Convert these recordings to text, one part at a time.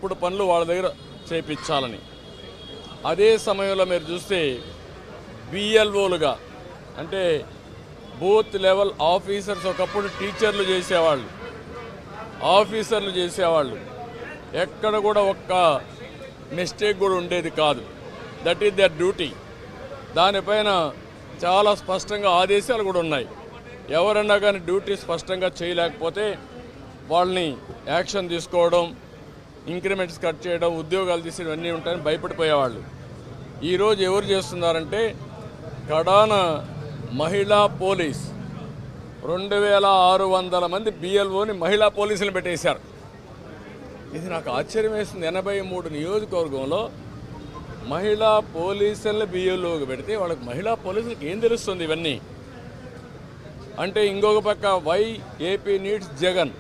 తప్పుడు పనులు వాళ్ళ దగ్గర చేయించాలని. అదే సమయంలో మీరు చూస్తే బిఎల్ఓలుగా అంటే బూత్ లెవెల్ ఆఫీసర్స్ ఒకప్పుడు టీచర్లు చేసేవాళ్ళు, ఆఫీసర్లు చేసేవాళ్ళు. ఎక్కడ కూడా ఒక్క మిస్టేక్ కూడా ఉండేది కాదు. That is their duty. దానిపైన చాలా స్పష్టంగా ఆదేశాలు కూడా ఉన్నాయి. ఎవరన్నా కానీ డ్యూటీ స్పష్టంగా చేయలేకపోతే వాళ్ళని యాక్షన్ తీసుకోవడం, ఇంక్రిమెంట్స్ కట్ చేయడం, ఉద్యోగాలు తీసేయడం అన్నీ ఉంటాయని భయపడిపోయేవాళ్ళు. ఈరోజు ఎవరు చేస్తున్నారంటే కడాన మహిళా పోలీస్ 2600 మంది బిఎల్ఓని మహిళా పోలీసులు పెట్టేశారు. ఇది నాకు ఆశ్చర్యం వేస్తుంది. 83 నియోజకవర్గంలో మహిళా పోలీసులను బిఎల్ఓకి పెడితే వాళ్ళకి మహిళా పోలీసులకు ఏం తెలుస్తుంది ఇవన్నీ అంటే? ఇంకొక పక్క వై ఏపీ నీడ్స్ జగన్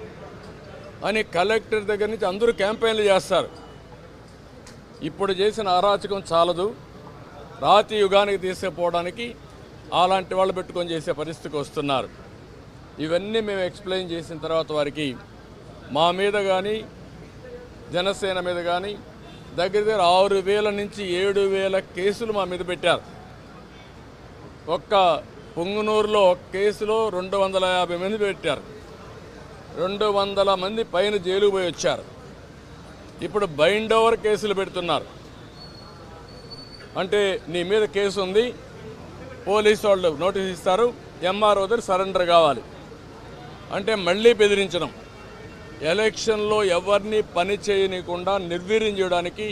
అని కలెక్టర్ దగ్గర నుంచి అందరూ క్యాంపెయిన్లు చేస్తారు. ఇప్పుడు చేసిన అరాచకం చాలదు, రాతి యుగానికి తీసుకుపోవడానికి అలాంటి వాళ్ళు పెట్టుకొని చేసే పరిస్థితికి వస్తున్నారు. ఇవన్నీ మేము ఎక్స్ప్లెయిన్ చేసిన తర్వాత వారికి మా మీద కానీ జనసేన మీద కానీ దగ్గర 6000 నుంచి 7000 కేసులు మా మీద పెట్టారు. ఒక్క పొంగునూరులో ఒక కేసులో 250 మంది పెట్టారు. 200 మంది పైన జైలుకు పోయి వచ్చారు. ఇప్పుడు బైండ్ ఓవర్ కేసులు పెడుతున్నారు. అంటే నీ మీద కేసు ఉంది, పోలీసు వాళ్ళు నోటీస్ ఇస్తారు, ఎంఆర్ఓ దగ్గర సరెండర్ కావాలి అంటే మళ్ళీ బెదిరించడం. ఎలక్షన్లో ఎవరిని పని చేయనీయకుండా నిర్వీర్యం చేయడానికి,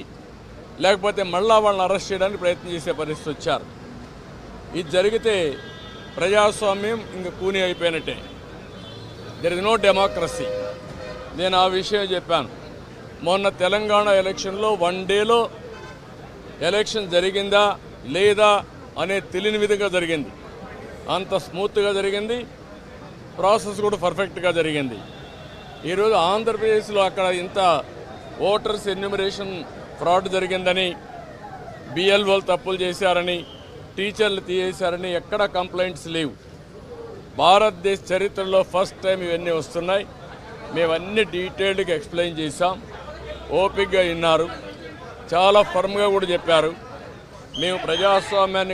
లేకపోతే మళ్ళా వాళ్ళని అరెస్ట్ చేయడానికి ప్రయత్నం చేసే పరిస్థితి వచ్చారు. ఇది జరిగితే ప్రజాస్వామ్యం ఇంక కూని అయిపోయినట్టే. There is no democracy. నేను ఆ విషయం చెప్పాను. మొన్న తెలంగాణ ఎలక్షన్లో 1 డేలో ఎలక్షన్ జరిగిందా లేదా అనే తెలియని విధంగా జరిగింది. అంత స్మూత్గా జరిగింది, ప్రాసెస్ కూడా పర్ఫెక్ట్గా జరిగింది. ఈరోజు ఆంధ్రప్రదేశ్లో అక్కడ ఇంత ఓటర్స్ ఎన్యూమరేషన్ ఫ్రాడ్ జరిగిందని, బిఎల్ఓలు తప్పులు చేశారని, టీచర్లు తీసేశారని ఎక్కడ కంప్లైంట్స్ లేవు. భారతదేశ చరిత్రలో ఫస్ట్ టైం ఇవన్నీ వస్తున్నాయి. మేమన్నీ డీటెయిల్డ్గా ఎక్స్ప్లెయిన్ చేశాం. ఓపికగా విన్నారు, చాలా ఫర్మ్గా కూడా చెప్పారు. మేము ప్రజాస్వామ్యాన్ని